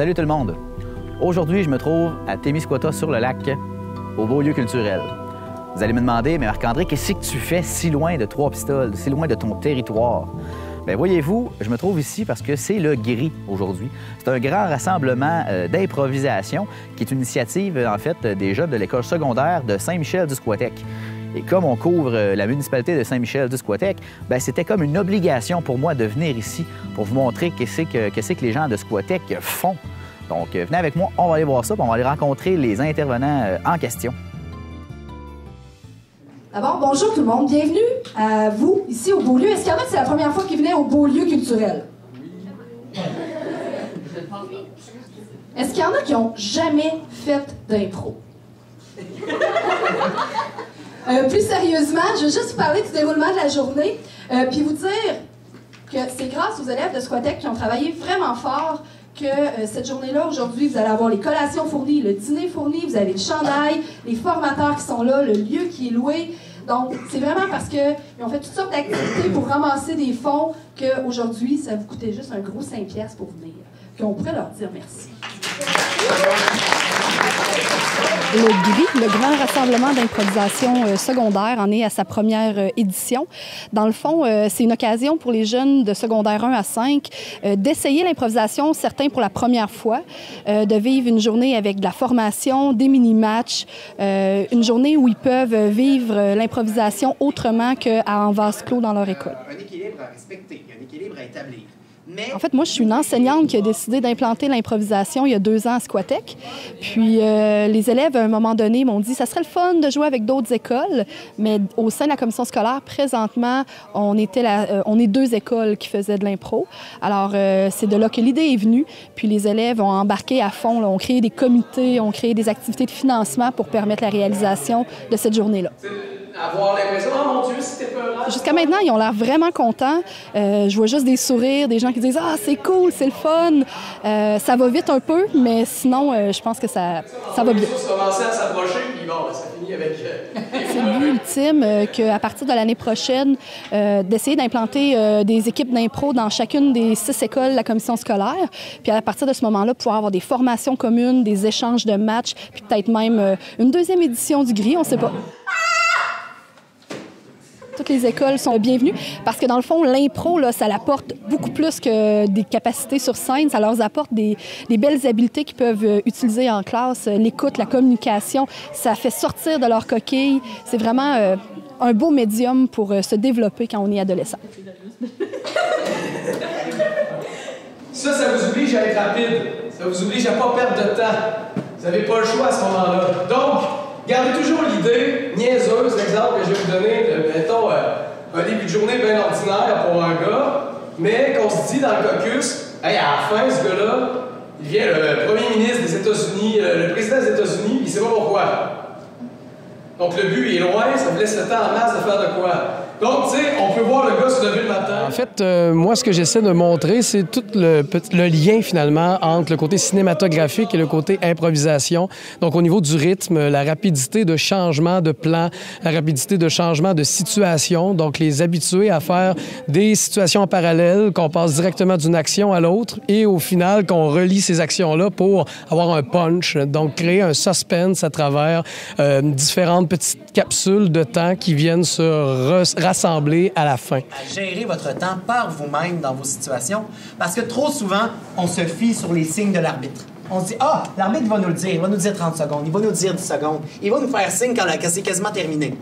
Salut tout le monde! Aujourd'hui, je me trouve à Témiscouata-sur-le-Lac, au Beau Lieu culturel. Vous allez me demander, mais Marc-André, qu'est-ce que tu fais si loin de Trois-Pistoles, si loin de ton territoire? Bien, voyez-vous, je me trouve ici parce que c'est le GRI aujourd'hui. C'est un grand rassemblement d'improvisation qui est une initiative, en fait, des jeunes de l'école secondaire de Saint-Michel-du-Squatec. Et comme on couvre la municipalité de Saint-Michel-du-Squatec, bien, c'était comme une obligation pour moi de venir ici pour vous montrer qu'est-ce que les gens de Squatec font. Donc, venez avec moi, on va aller voir ça, puis on va aller rencontrer les intervenants en question. D'abord, bonjour tout le monde, bienvenue à vous, ici au Beau Lieu. Est-ce qu'il y en a que c'est la première fois qu'ils venaient au Beau Lieu culturel? Oui. Est-ce qu'il y en a qui n'ont jamais fait d'impro? Plus sérieusement, je veux juste vous parler du déroulement de la journée, puis vous dire que c'est grâce aux élèves de Squatec qui ont travaillé vraiment fort que cette journée-là, aujourd'hui, vous allez avoir les collations fournies, le dîner fourni, vous avez le chandail, les formateurs qui sont là, le lieu qui est loué. Donc, c'est vraiment parce qu'ils ont fait toutes sortes d'activités pour ramasser des fonds qu'aujourd'hui, ça vous coûtait juste un gros 5$ pour venir. Puis on pourrait leur dire merci. Le GRI, le Grand Rassemblement d'improvisation secondaire, en est à sa première édition. Dans le fond, c'est une occasion pour les jeunes de secondaire 1 à 5 d'essayer l'improvisation, certains pour la première fois, de vivre une journée avec de la formation, des mini-matchs, une journée où ils peuvent vivre l'improvisation autrement qu'en vase clos dans leur école. Un équilibre à respecter, un équilibre à établir. En fait, moi, je suis une enseignante qui a décidé d'implanter l'improvisation il y a 2 ans à Squatec. Puis, les élèves, à un moment donné, m'ont dit « ça serait le fun de jouer avec d'autres écoles », mais au sein de la commission scolaire, présentement, on est 2 écoles qui faisaient de l'impro. Alors, c'est de là que l'idée est venue. Puis, les élèves ont embarqué à fond, là, ont créé des comités, ont créé des activités de financement pour permettre la réalisation de cette journée-là. Avoir l'impression, oh mon Dieu, c'était peurant. Jusqu'à maintenant, ils ont l'air vraiment contents. Je vois juste des sourires, des gens qui disent « Ah, c'est cool, c'est le fun ». Ça va vite un peu, mais sinon, je pense que ça va bien. Ça commençait à s'approcher, puis bon, ça finit avec... C'est le but ultime qu'à partir de l'année prochaine, d'essayer d'implanter des équipes d'impro dans chacune des 6 écoles de la commission scolaire. Puis à partir de ce moment-là, pouvoir avoir des formations communes, des échanges de matchs, puis peut-être même une 2e édition du GRI, on ne sait pas. Toutes les écoles sont bienvenues parce que, dans le fond, l'impro, ça l'apporte beaucoup plus que des capacités sur scène. Ça leur apporte des belles habiletés qu'ils peuvent utiliser en classe. L'écoute, la communication, ça fait sortir de leur coquille. C'est vraiment un beau médium pour se développer quand on est adolescent. Ça vous oblige à être rapide. Ça vous oblige à ne pas perdre de temps. Vous n'avez pas le choix à ce moment-là. Donc, gardez toujours l'idée niaiseuse, l'exemple que je vais vous donner, de, mettons, un début de journée bien ordinaire pour un gars, mais qu'on se dit dans le caucus, hey, à la fin, ce gars-là, il vient le premier ministre des États-Unis, le président des États-Unis, il ne sait pas pourquoi. Donc le but il est loin, ça vous laisse le temps en masse de faire de quoi. Donc, tu sais, on peut voir le gars se lever le matin. En fait, moi, ce que j'essaie de montrer, c'est tout le lien, finalement, entre le côté cinématographique et le côté improvisation. Donc, au niveau du rythme, la rapidité de changement de plan, la rapidité de changement de situation. Donc, les habituer à faire des situations en parallèle, qu'on passe directement d'une action à l'autre et, au final, qu'on relie ces actions-là pour avoir un punch. Donc, créer un suspense à travers différentes petites capsules de temps qui viennent se rassembler à la fin. À gérer votre temps par vous-même dans vos situations, parce que trop souvent, on se fie sur les signes de l'arbitre. On se dit, ah, l'arbitre va nous le dire, il va nous dire 30 secondes, il va nous dire 10 secondes, il va nous faire signe quand c'est quasiment terminé.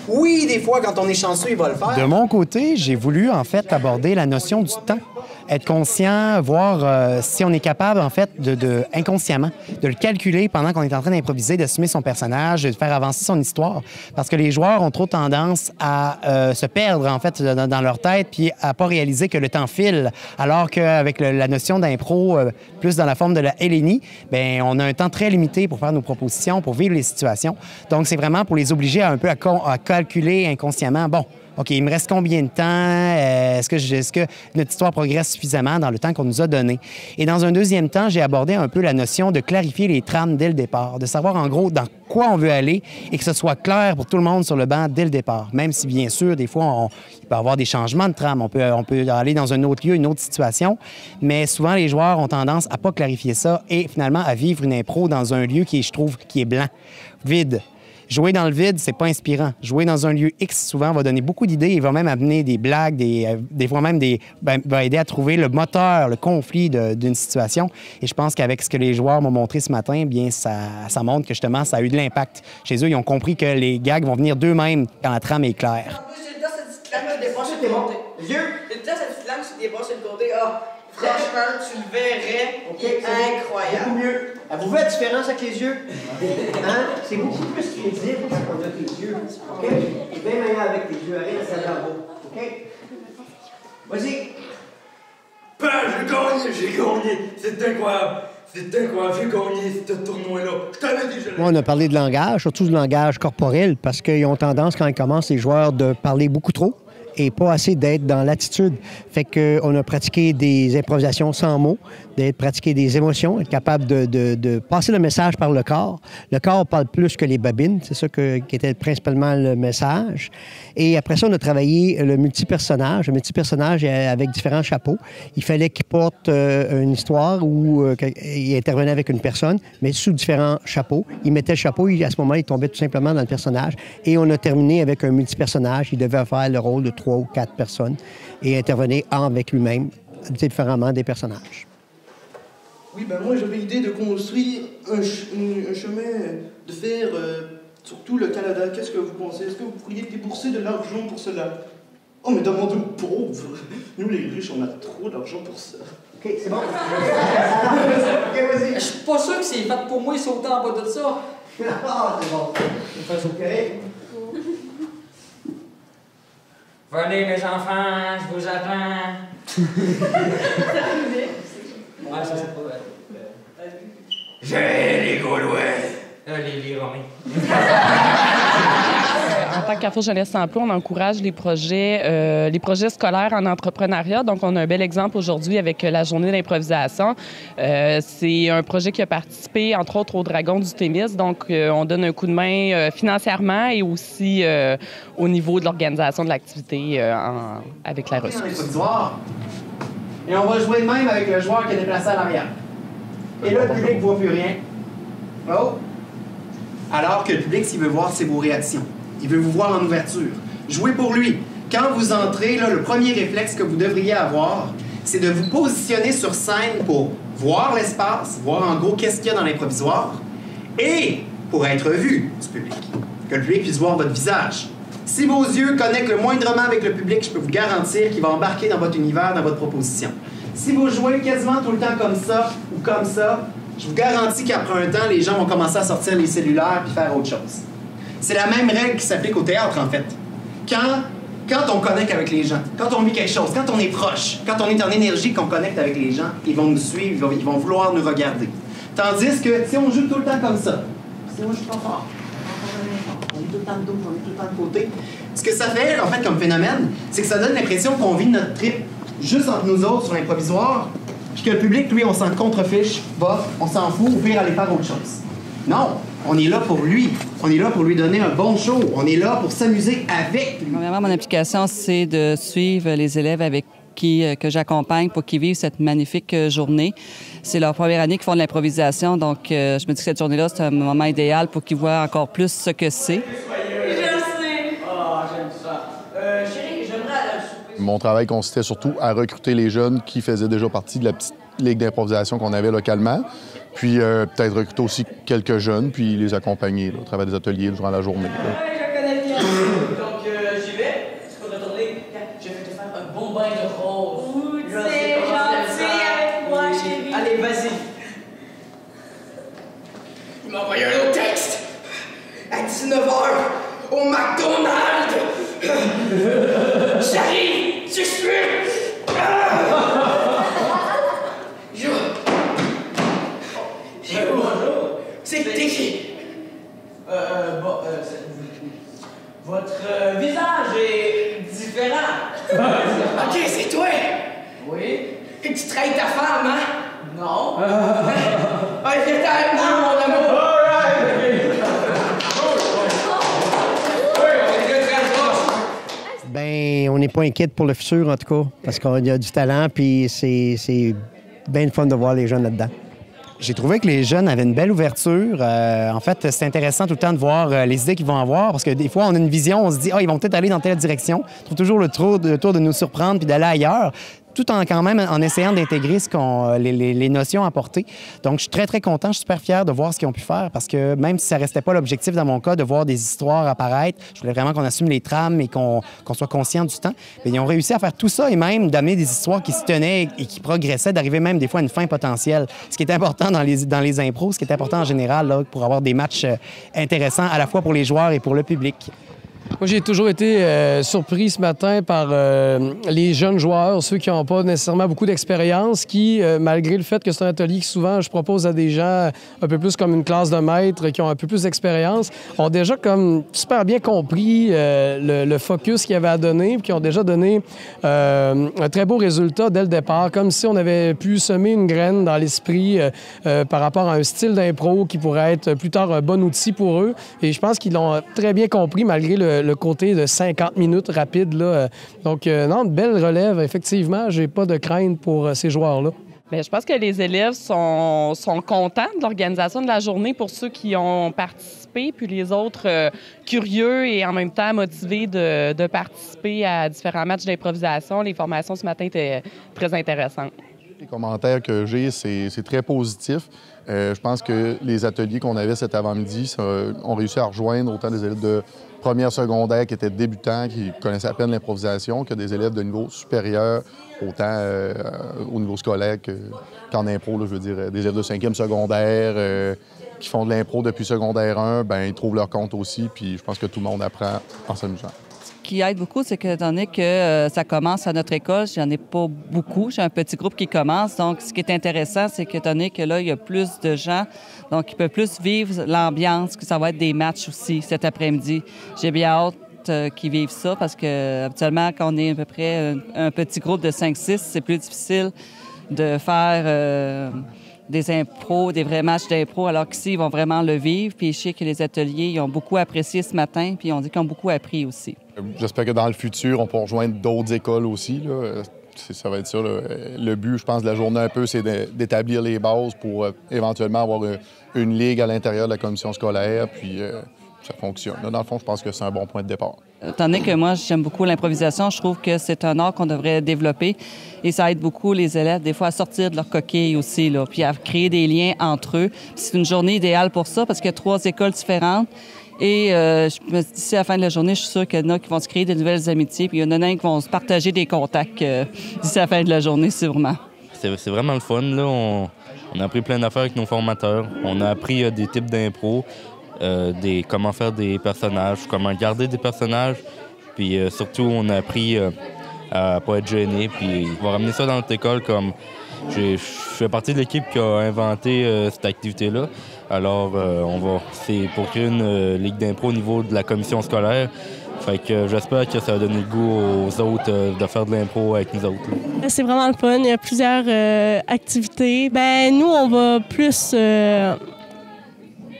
Oui, des fois, quand on est chanceux, il va le faire. De mon côté, j'ai voulu, en fait, aborder la notion du temps. Être conscient, voir si on est capable, en fait, inconsciemment, de le calculer pendant qu'on est en train d'improviser, d'assumer son personnage, de faire avancer son histoire. Parce que les joueurs ont trop tendance à se perdre, en fait, dans leur tête, puis à pas réaliser que le temps file. Alors qu'avec la notion d'impro, plus dans la forme de la Hélénie, bien, on a un temps très limité pour faire nos propositions, pour vivre les situations. Donc, c'est vraiment pour les obliger un peu à calculer inconsciemment. Bon, OK, il me reste combien de temps? Est-ce que notre histoire progresse suffisamment dans le temps qu'on nous a donné? Et dans un deuxième temps, j'ai abordé un peu la notion de clarifier les trames dès le départ, de savoir en gros dans quoi on veut aller et que ce soit clair pour tout le monde sur le banc dès le départ. Même si, bien sûr, des fois, il peut y avoir des changements de trame. On peut aller dans un autre lieu, une autre situation, mais souvent, les joueurs ont tendance à pas clarifier ça et finalement à vivre une impro dans un lieu qui est blanc, vide. Jouer dans le vide, c'est pas inspirant. Jouer dans un lieu X, souvent, va donner beaucoup d'idées et va même amener des blagues, des fois même va aider à trouver le moteur, le conflit d'une situation. Et je pense qu'avec ce que les joueurs m'ont montré ce matin, bien, ça montre que justement, ça a eu de l'impact. Chez eux, ils ont compris que les gags vont venir d'eux-mêmes quand la trame est claire. En plus, j'ai cette petite langue sur le débat sur le côté. Vieux, j'ai cette petite langue sur le débat sur le côté. Ah, franchement, tu le verrais. Okay, incroyable. Beaucoup mieux. Avez-vous vu la différence avec les yeux? Hein? C'est beaucoup plus crédible quand on a tes yeux. OK? C'est bien meilleur avec tes yeux. Arrête de s'agarrer. OK? Vas-y. J'ai gagné. C'est incroyable. C'est incroyable. J'ai gagné ce tournoi-là. Je t'avais déjà... On a parlé de langage, surtout du langage corporel, parce qu'ils ont tendance, quand ils commencent, les joueurs, de parler beaucoup trop et pas assez d'être dans l'attitude. Fait qu'on a pratiqué des improvisations sans mots, d'être pratiqué des émotions, être capable de passer le message par le corps. Le corps parle plus que les babines, c'est ça qui était principalement le message. Et après ça, on a travaillé le multipersonnage avec différents chapeaux. Il fallait qu'il porte une histoire où il intervenait avec une personne, mais sous différents chapeaux. Il mettait le chapeau, à ce moment, il tombait tout simplement dans le personnage. Et on a terminé avec un multipersonnage. Il devait faire le rôle de 3 ou 4 personnes et intervenir avec lui-même, différemment des personnages. Oui, ben moi j'avais l'idée de construire un chemin de fer sur tout le Canada. Qu'est-ce que vous pensez? Est-ce que vous pourriez débourser de l'argent pour cela? Oh, mais demandez aux pauvres. Nous les riches, on a trop d'argent pour ça. OK, c'est bon. OK, vas-y. Je suis pas sûr que c'est fait pour moi sauter en bas de ça. Ah, c'est bon. Je fais OK. Venez mes enfants, je vous attends. Ouais, ça c'est pas vrai. J'ai les Gaulois. Les Romains. En tant que Carrefour Jeunesse Emploi, on encourage les projets scolaires en entrepreneuriat. Donc, on a un bel exemple aujourd'hui avec la journée d'improvisation. C'est un projet qui a participé, entre autres, au Dragon du Témis. Donc, on donne un coup de main financièrement et aussi au niveau de l'organisation de l'activité avec la ressource. Et on va jouer de même avec le joueur qui est déplacé à l'arrière. Et là, le public ne voit plus rien. Oh! Alors que le public, s'il veut voir, c'est vos réactions. Il veut vous voir en ouverture. Jouez pour lui. Quand vous entrez, là, le premier réflexe que vous devriez avoir, c'est de vous positionner sur scène pour voir l'espace, voir en gros qu'est-ce qu'il y a dans l'improvisoire, et pour être vu du public. Que le public puisse voir votre visage. Si vos yeux connectent le moindrement avec le public, je peux vous garantir qu'il va embarquer dans votre univers, dans votre proposition. Si vous jouez quasiment tout le temps comme ça ou comme ça, je vous garantis qu'après un temps, les gens vont commencer à sortir les cellulaires et faire autre chose. C'est la même règle qui s'applique au théâtre, en fait. Quand on connecte avec les gens, quand on vit quelque chose, quand on est proche, quand on est en énergie, qu'on connecte avec les gens, ils vont nous suivre, ils vont vouloir nous regarder. Tandis que si on joue tout le temps comme ça, si on joue pas fort, on est tout le temps de dos, on est tout le temps de côté, ce que ça fait, en fait, comme phénomène, c'est que ça donne l'impression qu'on vit notre trip juste entre nous autres sur l'improvisoire, puis que le public, lui, on s'en contrefiche, on s'en fout, ou pire, aller faire autre chose. Non, on est là pour lui. On est là pour lui donner un bon show. On est là pour s'amuser avec lui. Premièrement, mon application, c'est de suivre les élèves que j'accompagne pour qu'ils vivent cette magnifique journée. C'est leur première année qu'ils font de l'improvisation, donc je me dis que cette journée-là, c'est un moment idéal pour qu'ils voient encore plus ce que c'est. Mon travail consistait surtout à recruter les jeunes qui faisaient déjà partie de la petite ligue d'improvisation qu'on avait localement, puis peut-être recruter aussi quelques jeunes, puis les accompagner là, au travers des ateliers durant la journée. Oui, je connais bien. Donc, j'y vais. Est-ce qu'on a tourné? Je vais te faire un bon bain de rose. Ouh, c'est gentil avec moi, chérie. Allez, vas-y. Il m'a envoyé un autre texte. À 19h, au McDonald's. J'arrive, tu suis. C'est qui? Votre visage est différent. OK, c'est toi. Oui. Et tu trahis ta femme, hein? Non. Ah, viens avec moi, mon amour. Ben, on n'est pas inquiète pour le futur, en tout cas, parce qu'il y a du talent, puis c'est bien le fun de voir les jeunes là-dedans. J'ai trouvé que les jeunes avaient une belle ouverture. En fait, c'est intéressant tout le temps de voir les idées qu'ils vont avoir, parce que des fois, on a une vision, on se dit « Ah, ils vont peut-être aller dans telle direction ». On trouve toujours le tour de nous surprendre puis d'aller ailleurs, tout en quand même en essayant d'intégrer les notions apportées. Donc, je suis très, très content. Je suis super fier de voir ce qu'ils ont pu faire, parce que même si ça restait pas l'objectif dans mon cas de voir des histoires apparaître, je voulais vraiment qu'on assume les trames et qu'on soit conscient du temps. Mais ils ont réussi à faire tout ça et même d'amener des histoires qui se tenaient et qui progressaient, d'arriver même des fois à une fin potentielle. Ce qui est important dans les impros, ce qui est important en général là, pour avoir des matchs intéressants à la fois pour les joueurs et pour le public. Moi, j'ai toujours été surpris ce matin par les jeunes joueurs, ceux qui n'ont pas nécessairement beaucoup d'expérience, qui, malgré le fait que c'est un atelier que souvent je propose à des gens un peu plus comme une classe de maîtres, qui ont un peu plus d'expérience, ont déjà comme super bien compris le focus qu'il y avait à donner, puis qui ont déjà donné un très beau résultat dès le départ, comme si on avait pu semer une graine dans l'esprit par rapport à un style d'impro qui pourrait être plus tard un bon outil pour eux. Et je pense qu'ils l'ont très bien compris, malgré le côté de 50 minutes rapide, là. Donc, non, de belle relève, effectivement. J'ai pas de crainte pour ces joueurs-là. Bien, je pense que les élèves sont contents de l'organisation de la journée pour ceux qui ont participé, puis les autres curieux et en même temps motivés de participer à différents matchs d'improvisation. Les formations ce matin étaient très intéressantes. Les commentaires que j'ai, c'est très positif. Je pense que les ateliers qu'on avait cet avant-midi ont réussi à rejoindre autant des élèves de première secondaire qui étaient débutants, qui connaissaient à peine l'improvisation, que des élèves de niveau supérieur, autant au niveau scolaire qu'en impro. Là, je veux dire, des élèves de 5e secondaire qui font de l'impro depuis secondaire 1, bien, ils trouvent leur compte aussi, puis je pense que tout le monde apprend en s'amusant. Ce qui aide beaucoup, c'est que, étant donné que ça commence à notre école, j'en ai pas beaucoup. J'ai un petit groupe qui commence. Donc, ce qui est intéressant, c'est que, étant donné que là, il y a plus de gens, donc ils peuvent plus vivre l'ambiance, que ça va être des matchs aussi cet après-midi. J'ai bien hâte qu'ils vivent ça parce que, habituellement, quand on est à peu près un petit groupe de 5-6, c'est plus difficile de faire des impros, des vrais matchs d'impro, alors qu'ici, ils vont vraiment le vivre. Puis je sais que les ateliers, ils ont beaucoup apprécié ce matin, puis on dit qu'ils ont beaucoup appris aussi. J'espère que dans le futur, on peut rejoindre d'autres écoles aussi, là. Ça va être ça. Le but, je pense, de la journée un peu, c'est d'établir les bases pour éventuellement avoir une ligue à l'intérieur de la commission scolaire, puis ça fonctionne. Là, dans le fond, je pense que c'est un bon point de départ. Étant donné que moi, j'aime beaucoup l'improvisation, je trouve que c'est un art qu'on devrait développer et ça aide beaucoup les élèves, des fois, à sortir de leur coquille aussi, là, puis à créer des liens entre eux. C'est une journée idéale pour ça parce qu'il y a 3 écoles différentes. Et d'ici à la fin de la journée, je suis sûre qu'il y en a qui vont se créer de nouvelles amitiés, puis il y en a qui vont se partager des contacts d'ici à la fin de la journée, sûrement. C'est vraiment le fun, là. On a appris plein d'affaires avec nos formateurs. On a appris des types d'impro, comment faire des personnages, comment garder des personnages. Puis surtout, on a appris à pas être gêné. Puis on va ramener ça dans notre école comme... Je fais partie de l'équipe qui a inventé cette activité-là. Alors, c'est pour créer une ligue d'impro au niveau de la commission scolaire. Fait que j'espère que ça va donner le goût aux autres de faire de l'impro avec nous autres. C'est vraiment le fun. Il y a plusieurs activités. Ben nous, on va plus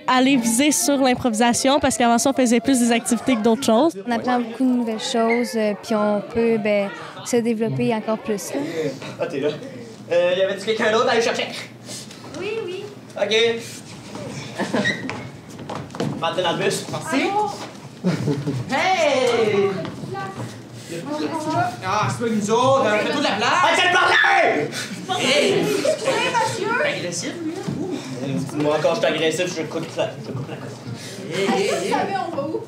aller viser sur l'improvisation parce qu'avant ça, on faisait plus des activités que d'autres choses. On apprend beaucoup de nouvelles choses puis on peut se développer encore plus. Là. Ah, t'es là. Y avait-tu quelqu'un d'autre à aller chercher? Oui, oui. OK. Rentrez dans le bus. Merci. Hey! Ah, c'est pas nous autres, on fait toute la place! Arrêtez de parler! Hey! Excusez, monsieur! T'es agressif, lui? Moi, quand je suis agressif, je coupe la côte. Vous savez, on va où?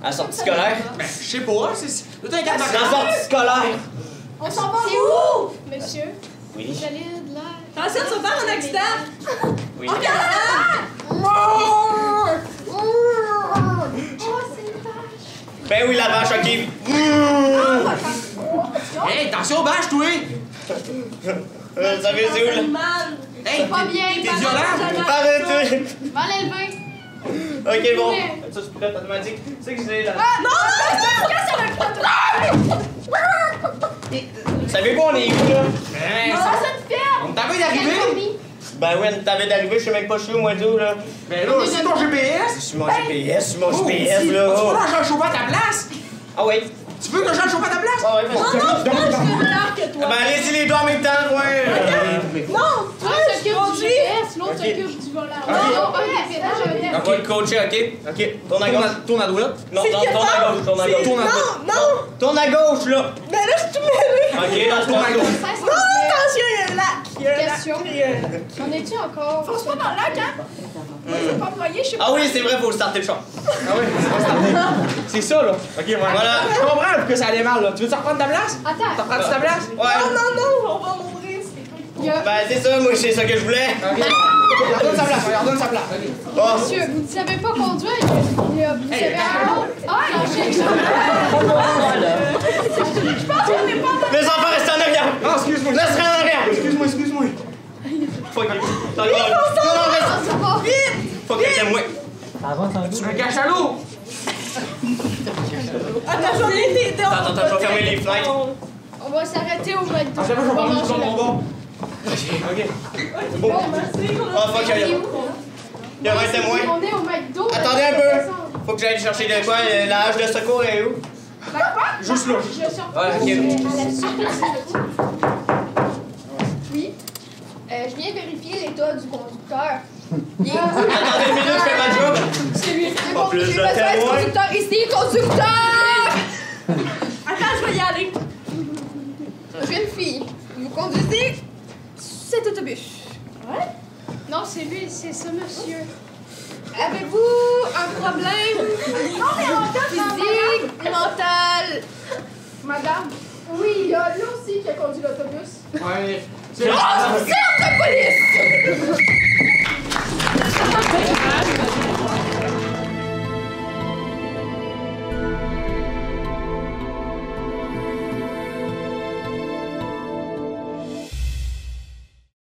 À la sortie scolaire? Ben, je sais pas, c'est... À la sortie scolaire! On s'en va où? Monsieur? Oui? Jalide, là... Attention, tu vas faire un accident! Oui. Oh, Ben oui, la vache, OK. Hey, attention aux bâches, toi! Ça fait où, là? Hey, pas bien! T'es violent? Arrêtez! Va l'élever! OK, bon. ça, c'est pilote automatique. Tu sais que c'est là. Ah non! Qu'est-ce que Vous savez pas, on est où, là? Non, ça te ferme! On t'avait d'arriver? Ben oui, on t'avait d'arriver, je sais même pas je suis où, moi, tout, là. Ben là, c'est ton GPS? C'est mon GPS, c'est mon GPS, là. Tu veux que j'aille chauffer à ta place? Ah oui. Tu veux que j'aille chauffer à ta place? Ah oui, Non, je veux l'heure que toi. Ben allez-y les deux en même temps, ouais. Non, toi, s'occupe du GPS, l'autre s'occupe du volant. Non, Ok, coaché, ok. Ok, tourne à gauche. Tourne à droite. Non, tourne à gauche, tourne à gauche. Non! Tourne à gauche, là. Ben là, je suis tout mêlé. Ok, là, tourne à gauche. Non, attention, il y a un lac. Question. On est-tu encore? Fonce pas dans le lac, hein? Moi, je veux pas me noyer, je sais pas. Ah oui, c'est vrai, faut le starter le char. Ah oui, c'est ça, là. Ok, voilà. Je comprends pourquoi ça allait mal, là. Tu veux-tu reprendre ta place? Attends. T'as pris ta place? Ouais. Non, on va mourir, c'est Ben, c'est ça, moi, c'est ça que je voulais. Ok. Redonne sa place, redonne sa place. Bon. Monsieur, vous ne savez pas conduire. Vous savez Je pense qu'on est pas dans... Les enfants restent en arrière. Ah, excuse-moi. Laisse-les en arrière. Excuse-moi. Faut que... Non, reste. Vite! Faut que t'aimes, moi. Tu me caches à l'eau! Attends, j'en ai été dans... Attends, je vais fermer les fenêtres. On va s'arrêter au McDo. Ah, j'avais pas parlé du bon bord. Ok. Bon. Oh, fuck, il y a un témoin. On est au McDo. Attendez un peu. Faut que j'aille chercher de quoi? La hache de secours est où? Juste là. Je suis Ouais, à la surprise. Oui. Je viens vérifier l'état du conducteur. Attendez une minute, je fais ma job. C'est lui. Pas plus de témoins. Conducteur ici, conducteur! Attends, je vais y aller. Jeune fille, vous conduisez cet autobus. Ouais? Non, c'est lui, c'est ça, monsieur. Avez-vous un problème? Non, mais physique, mental? Madame? Oui, il y a lui aussi qui a conduit l'autobus. Ouais. Oh, c'est de police!